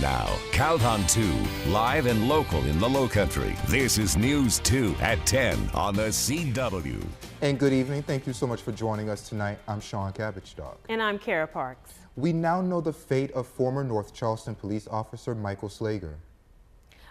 now, Count on 2, live and local in the Lowcountry. This is News 2 at 10 on the CW. And good evening. Thank you so much for joining us tonight. I'm Shawn Cabbagestalk. And I'm Kara Parks. We now know the fate of former North Charleston police officer Michael Slager.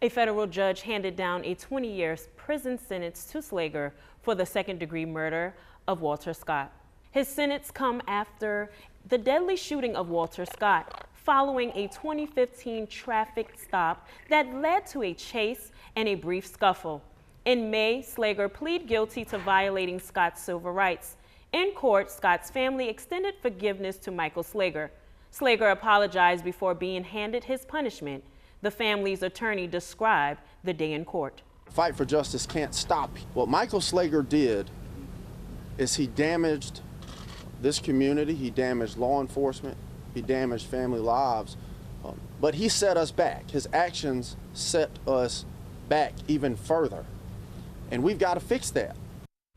A federal judge handed down a 20-year prison sentence to Slager for the second-degree murder of Walter Scott. His sentence comes after the deadly shooting of Walter Scott following a 2015 traffic stop that led to a chase and a brief scuffle. In May, Slager pleaded guilty to violating Scott's civil rights. In court, Scott's family extended forgiveness to Michael Slager. Slager apologized before being handed his punishment. The family's attorney described the day in court. Fight for justice can't stop. What Michael Slager did is he damaged this community, he damaged law enforcement, he damaged family lives, but he set us back. His actions set us back even further, and we've got to fix that.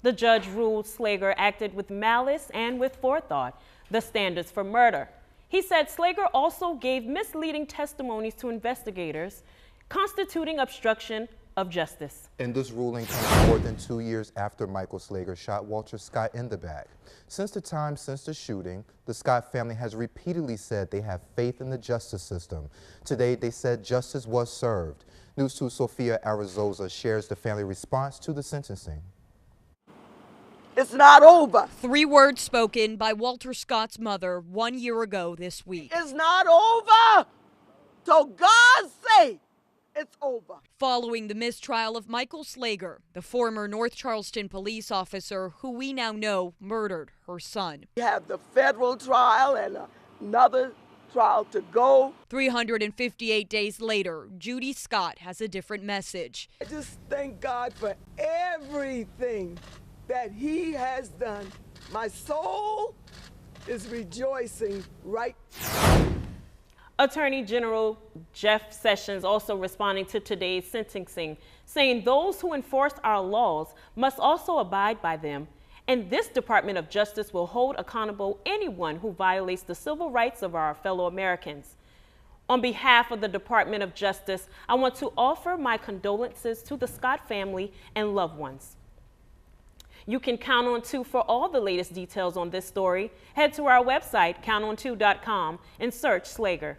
The judge ruled Slager acted with malice and with forethought, the standards for murder. He said Slager also gave misleading testimonies to investigators, constituting obstruction of justice. And this ruling comes more than 2 years after Michael Slager shot Walter Scott in the back. Since the shooting, the Scott family has repeatedly said they have faith in the justice system. Today, they said justice was served. News 2 Sophia Arizosa shares the family response to the sentencing. It's not over. 3 words spoken by Walter Scott's mother 1 year ago this week. It's not over. So God's sake, it's over. Following the mistrial of Michael Slager, the former North Charleston police officer who we now know murdered her son. We have the federal trial and another trial to go. 358 days later, Judy Scott has a different message. I just thank God for everything that he has done. My soul is rejoicing right now. Attorney General Jeff Sessions also responding to today's sentencing, saying those who enforce our laws must also abide by them, and this Department of Justice will hold accountable anyone who violates the civil rights of our fellow Americans. On behalf of the Department of Justice, I want to offer my condolences to the Scott family and loved ones. You can count on 2 for all the latest details on this story. Head to our website, counton2.com, and search Slager.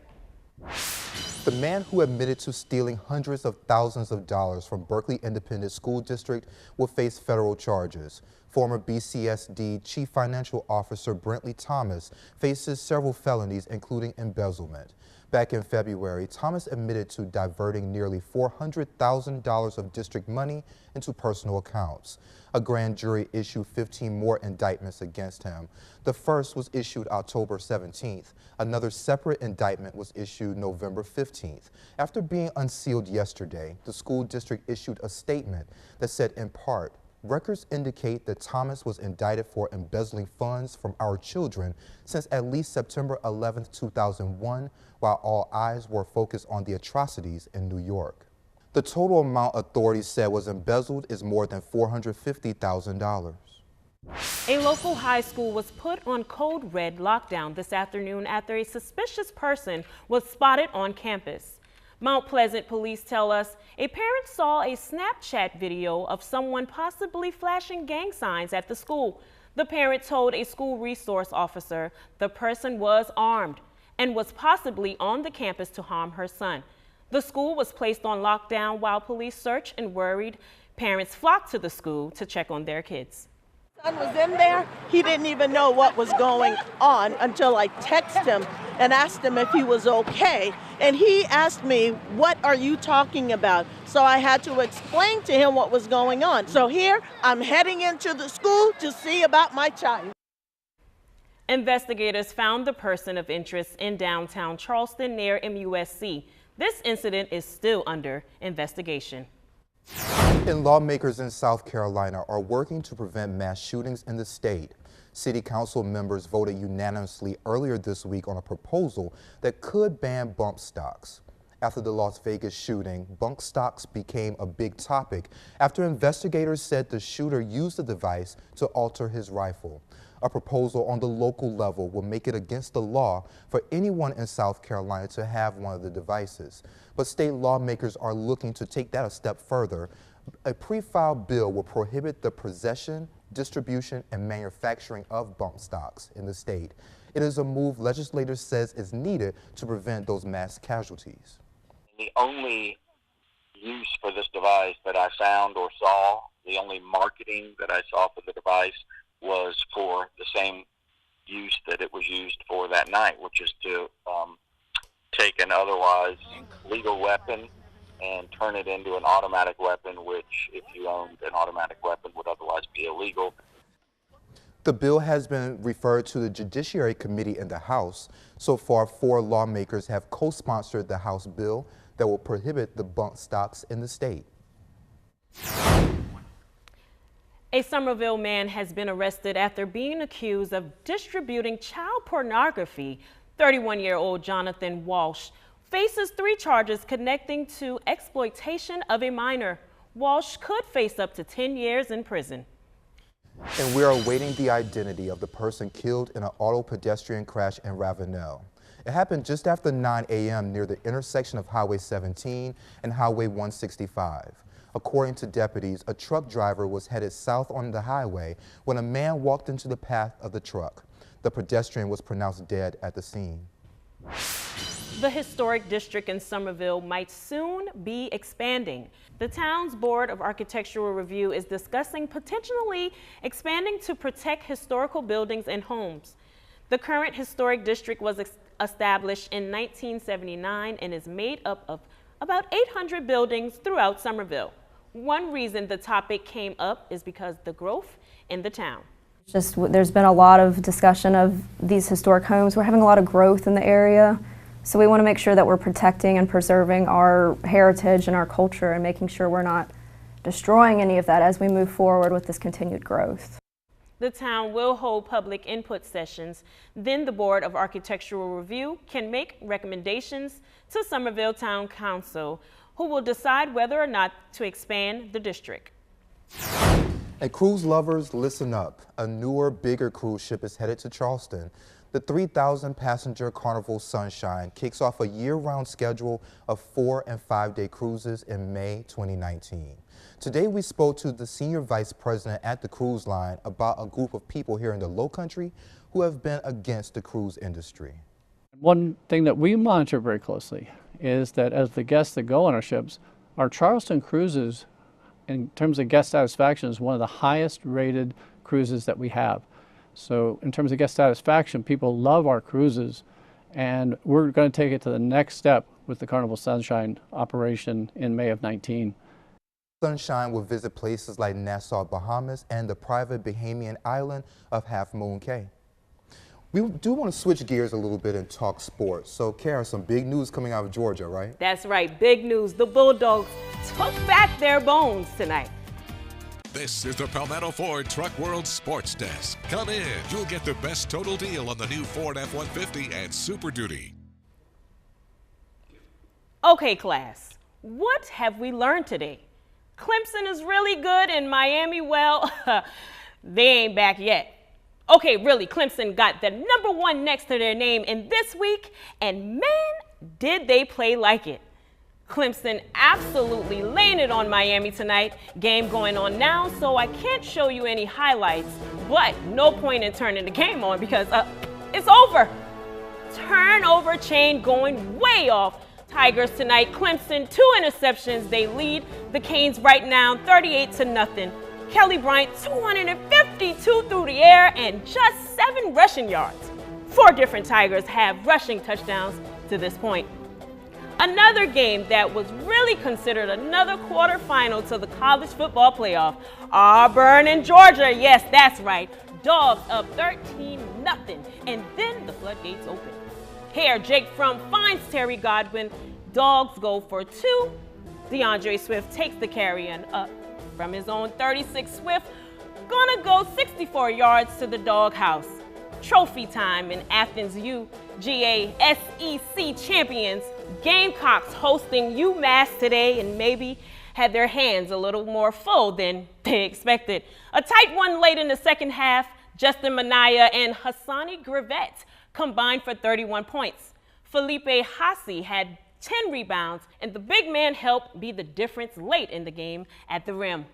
The man who admitted to stealing hundreds of thousands of dollars from Berkeley Independent School District will face federal charges. Former BCSD Chief Financial Officer Brentley Thomas faces several felonies, including embezzlement. Back in February, Thomas admitted to diverting nearly $400,000 of district money into personal accounts. A grand jury issued 15 more indictments against him. The first was issued October 17th. Another separate indictment was issued November 15th. After being unsealed yesterday, the school district issued a statement that said, in part, records indicate that Thomas was indicted for embezzling funds from our children since at least September 11, 2001, while all eyes were focused on the atrocities in New York. The total amount authorities said was embezzled is more than $450,000. A local high school was put on code red lockdown this afternoon after a suspicious person was spotted on campus. Mount Pleasant police tell us a parent saw a Snapchat video of someone possibly flashing gang signs at the school. The parent told a school resource officer the person was armed and was possibly on the campus to harm her son. The school was placed on lockdown while police searched, and worried parents flocked to the school to check on their kids. Son was in there. He didn't even know what was going on until I texted him and asked him if he was okay. And he asked me, "What are you talking about?" So I had to explain to him what was going on. So here I'm heading into the school to see about my child. Investigators found the person of interest in downtown Charleston near MUSC. This incident is still under investigation. And lawmakers in South Carolina are working to prevent mass shootings in the state. City council members voted unanimously earlier this week on a proposal that could ban bump stocks. After the Las Vegas shooting, bump stocks became a big topic after investigators said the shooter used the device to alter his rifle. A proposal on the local level will make it against the law for anyone in South Carolina to have one of the devices. But state lawmakers are looking to take that a step further. A pre-filed bill will prohibit the possession, distribution, and manufacturing of bump stocks in the state. It is a move legislators says is needed to prevent those mass casualties. The only use for this device that I found or saw, the only marketing that I saw for the device was for the same use that it was used for that night, which is to take an otherwise legal weapon and turn it into an automatic weapon, which if you owned an automatic weapon would otherwise be illegal. The bill has been referred to the Judiciary Committee in the House. So far, 4 lawmakers have co-sponsored the House bill that will prohibit the bump stocks in the state. A Somerville man has been arrested after being accused of distributing child pornography. 31-year-old Jonathan Walsh faces 3 charges connecting to exploitation of a minor. Walsh could face up to 10 years in prison. And we are awaiting the identity of the person killed in an auto pedestrian crash in Ravenel. It happened just after 9 a.m. near the intersection of Highway 17 and Highway 165. According to deputies, a truck driver was headed south on the highway when a man walked into the path of the truck. The pedestrian was pronounced dead at the scene. The historic district in Somerville might soon be expanding. The town's Board of Architectural Review is discussing potentially expanding to protect historical buildings and homes. The current historic district was established in 1979 and is made up of about 800 buildings throughout Somerville. One reason the topic came up is because the growth in the town. There's been a lot of discussion of these historic homes. We're having a lot of growth in the area, so we want to make sure that we're protecting and preserving our heritage and our culture and making sure we're not destroying any of that as we move forward with this continued growth. The town will hold public input sessions. Then the Board of Architectural Review can make recommendations to Somerville Town Council, who will decide whether or not to expand the district. And cruise lovers, listen up. A newer, bigger cruise ship is headed to Charleston. The 3,000-passenger Carnival Sunshine kicks off a year-round schedule of 4- and 5-day cruises in May 2019. Today, we spoke to the senior vice president at the cruise line about a group of people here in the Lowcountry who have been against the cruise industry. One thing that we monitor very closely is that as the guests that go on our ships, our Charleston cruises, in terms of guest satisfaction, is one of the highest rated cruises that we have. So in terms of guest satisfaction, people love our cruises, and we're going to take it to the next step with the Carnival Sunshine operation in May of 19. Sunshine will visit places like Nassau, Bahamas, and the private Bahamian island of Half Moon Cay. We do want to switch gears a little bit and talk sports. So, Kara, some big news coming out of Georgia, right? That's right, big news. The Bulldogs took back their bones tonight. This is the Palmetto Ford Truck World Sports Desk. Come in. You'll get the best total deal on the new Ford F-150 and Super Duty. Okay, class, what have we learned today? Clemson is really good and Miami, well, they ain't back yet. Okay, really, Clemson got the #1 next to their name in this week, and man, did they play like it. Clemson absolutely laying it on Miami tonight. Game going on now, so I can't show you any highlights, but no point in turning the game on because it's over. Turnover chain going way off. Tigers tonight, Clemson, 2 interceptions. They lead the Canes right now, 38-0. Kelly Bryant, 252 through the air and just 7 rushing yards. 4 different Tigers have rushing touchdowns to this point. Another game that was really considered another quarterfinal to the college football playoff. Auburn and Georgia, yes, that's right. Dogs up 13-0, and then the floodgates open. Here, Jake Fromm finds Terry Godwin. Dogs go for 2. DeAndre Swift takes the carry and up from his own 36. Swift gonna go 64 yards to the doghouse. Trophy time in Athens. UGA SEC champions. Gamecocks hosting UMass today and maybe had their hands a little more full than they expected. A tight one late in the second half. Justin Minaya and Hassani Grivet combined for 31 points. Felipe Hassi had 10 rebounds, and the big man helped be the difference late in the game at the rim.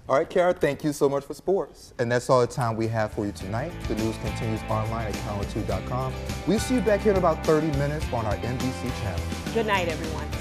All right, Kara, thank you so much for sports. And that's all the time we have for you tonight. The news continues online at channel2.com. We'll see you back here in about 30 minutes on our NBC channel. Good night, everyone.